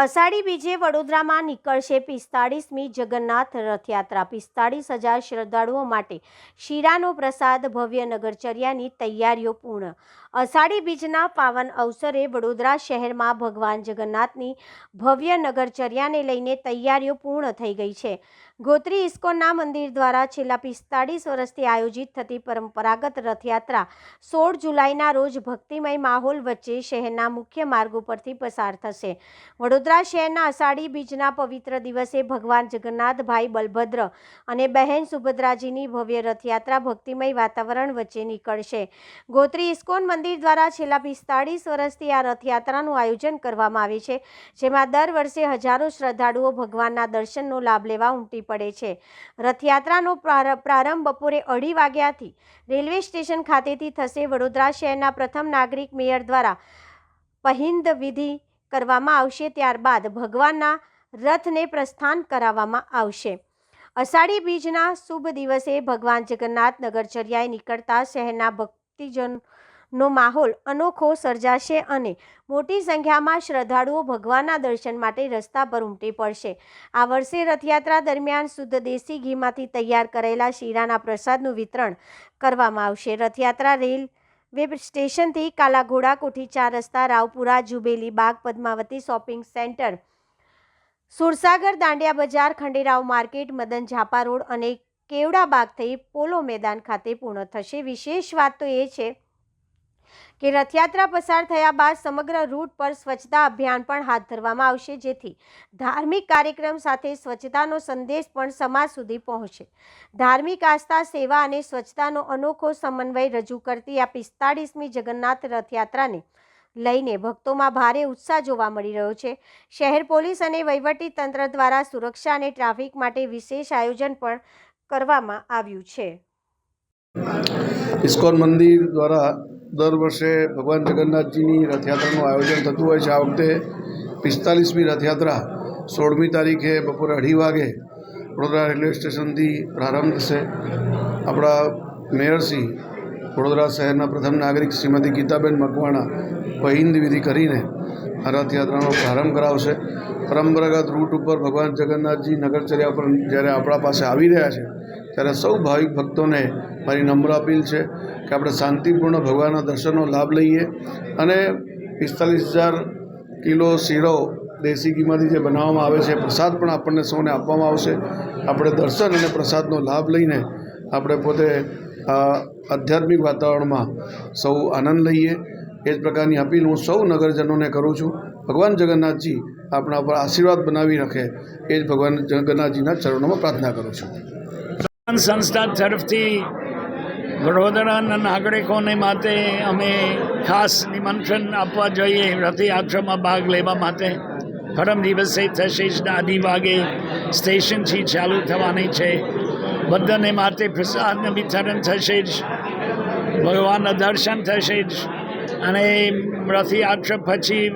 અષાઢી બીજે વડોદરામાં નીકળશે 45મી જગન્નાથ રથયાત્રા। 45,000 શ્રદ્ધાળુઓ માટે શીરાનો પ્રસાદ, ભવ્ય નગરચર્યાની તૈયારીઓ પૂર્ણ। અષાઢી બીજના પાવન અવસરે વડોદરા શહેરમાં ભગવાન જગન્નાથની ભવ્ય નગરચર્યાને લઈને તૈયારીઓ પૂર્ણ થઈ ગઈ છે। ગોત્રી ઇસ્કોનના મંદિર દ્વારા છેલ્લા 45 વર્ષથી આયોજિત થતી પરંપરાગત રથયાત્રા 16 જુલાઈના રોજ ભક્તિમય માહોલ વચ્ચે શહેરના મુખ્ય માર્ગો પરથી પસાર થશે। વડોદરા શહેરના અષાઢી બીજના પવિત્ર દિવસે ભગવાન જગન્નાથ, ભાઈ બલભદ્ર અને બહેન સુભદ્રાજીની ભવ્ય રથયાત્રા ભક્તિમય વાતાવરણ વચ્ચે નીકળશે। ગોત્રી ઇસ્કોન મંદિર દ્વારા છેલ્લા 45 વર્ષથી આ રથયાત્રાનું આયોજન કરવામાં આવે છે, જેમાં દર વર્ષે હજારો શ્રદ્ધાળુઓ ભગવાનના દર્શનનો લાભ લેવા ઉમટી પડે છે। રથયાત્રાનો પ્રારંભ બપોરે 2:30 વાગ્યાથી રેલવે સ્ટેશન ખાતેથી થશે। વડોદરા શહેરના પ્રથમ નાગરિક મેયર દ્વારા પહિંદ વિધિ કરવામાં આવશે, ત્યારબાદ ભગવાનના રથને પ્રસ્થાન કરાવવામાં આવશે। અષાઢી બીજના શુભ દિવસે ભગવાન જગન્નાથ નગરચર્યાએ નીકળતા શહેરના ભક્તિજનનો માહોલ અનોખો સર્જાશે અને મોટી સંખ્યામાં શ્રદ્ધાળુઓ ભગવાનના દર્શન માટે રસ્તા પર ઉમટી પડશે। આ વર્ષે રથયાત્રા દરમિયાન શુદ્ધ દેશી ઘીમાંથી તૈયાર કરેલા શીરાના પ્રસાદનું વિતરણ કરવામાં આવશે। રથયાત્રા રેલવે સ્ટેશનથી કાલાઘોડા, કોઠી 4 રસ્તા, રાવપુરા, જુબેલી બાગ, પદ્માવતી શોપિંગ સેન્ટર, સુરસાગર, દાંડિયા બજાર, ખંડેરાવ માર્કેટ, મદન ઝાપા રોડ અને કેવડા બાગ થઈ પોલો મેદાન ખાતે પૂર્ણ થશે। વિશેષ વાત તો એ છે કે રથયાત્રા પસાર થયા બાદ સમગ્ર રૂટ પર સ્વચ્છતા અભિયાન પણ હાથ ધરવામાં આવશે, જેથી ધાર્મિક કાર્યક્રમ સાથે સ્વચ્છતાનો સંદેશ પણ સમાજ સુધી પહોંચે। ધાર્મિક આસ્થા, સેવા અને સ્વચ્છતાનો અનોખો સમન્વય રજૂ કરતી આ 45મી જગન્નાથ રથયાત્રાને લઈને ભક્તોમાં ભારે ઉત્સાહ જોવા મળી રહ્યો છે। શહેર પોલીસ અને વહીવટી તંત્ર દ્વારા સુરક્ષા અને ટ્રાફિક માટે વિશેષ આયોજન પણ કરવામાં આવ્યું છે। ઇસ્કોન મંદિર દ્વારા દર વર્ષે ભગવાન જગન્નાથજીની રથયાત્રાનું આયોજન થતું હોય છે। આ વખતે 45મી રથયાત્રા 16મી તારીખે બપોરે 2:30 વાગે વડોદરા રેલવે સ્ટેશનથી પ્રારંભ થશે। આપણા મેયરશ્રી, વડોદરા શહેરના પ્રથમ નાગરિક શ્રીમતી ગીતાબેન મકવાણા પહિંદ વિધિ કરીને આ રથયાત્રાનો પ્રારંભ કરાવશે। પરંપરાગત રૂટ ઉપર ભગવાન જગન્નાથજી નગરચર્યા પર જ્યારે આપણા પાસે આવી રહ્યા છે, ત્યારે સૌ ભાવિક ભક્તોને મારી નમ્ર અપીલ છે કે આપણે શાંતિપૂર્ણ ભગવાનના દર્શનનો લાભ લઈએ અને 45,000 કિલો શીરો દેશી ઘીમાંથી જે બનાવવામાં આવે છે, પ્રસાદ પણ આપણને સૌને આપવામાં આવશે। આપણે દર્શન અને પ્રસાદનો લાભ લઈને આપણે પોતે આધ્યાત્મિક વાતાવરણમાં સૌ આનંદ લઈએ। એ જ પ્રકારની અપીલ હું સૌ નગરજનોને કરું છું। ભગવાન જગન્નાથજી આપણા પર આશીર્વાદ બનાવી રાખે, એ જ ભગવાન જગન્નાથજીના ચરણોમાં પ્રાર્થના કરું છું। સંસ્થા તરફથી વડોદરાના નાગરિકોને માટે અમે ખાસ નિમંત્રણ આપવા જોઈએ રથયાત્રામાં ભાગ લેવા માટે। પરમ દિવસે થશે 2:30 વાગે સ્ટેશનથી ચાલુ થવાની છે। બધાને માટે પ્રસાદનું વિતરણ થશે જ, ભગવાનના દર્શન થશે જ અને રથયાત્રા પછી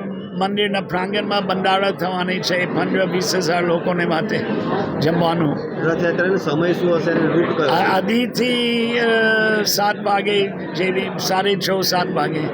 મંદિરના પ્રાંગણમાં ભંડારા થવાની છે 15-20 હજાર લોકોને માટે જમવાનું। રથયાત્રાનો સમય શું હશે અને રૂટ કયો? આદિથી 7 વાગે જેવી 6:30-7 વાગે।